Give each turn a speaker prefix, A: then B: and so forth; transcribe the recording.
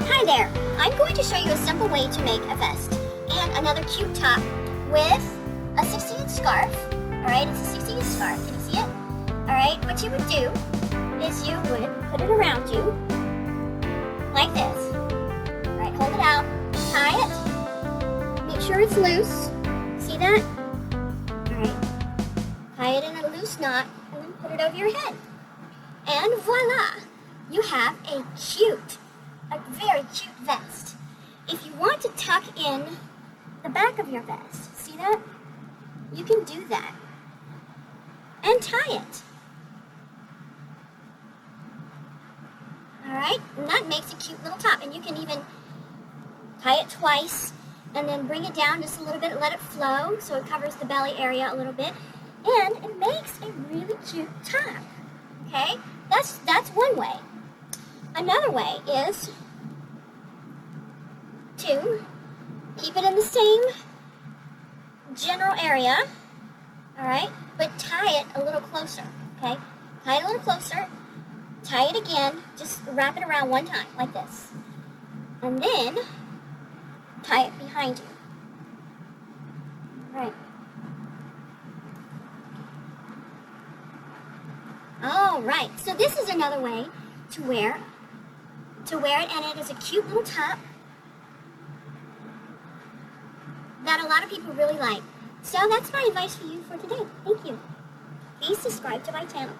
A: Hi there! I'm going to show you a simple way to make a vest and another cute top with a 60-inch scarf. Alright, it's a 60-inch scarf. Can you see it? Alright, what you would do is you would put it around you like this. Alright, hold it out, tie it, make sure it's loose. See that? Alright, tie it in a loose knot and then put it over your head. And voila! You have a very cute vest. If you want to tuck in the back of your vest, see that? You can do that. And tie it. Alright, and that makes a cute little top. And you can even tie it twice and then bring it down just a little bit and let it flow so it covers the belly area a little bit. And it makes a really cute top. Okay? That's one way. Another way is to keep it in the same general area, alright, but tie it a little closer, okay? Tie it a little closer, tie it again, just wrap it around one time, like this. And then tie it behind you. Alright. Alright, so this is another way to wear it, and it is a cute little top that a lot of people really like. So that's my advice for you for today. Thank you. Please subscribe to my channel.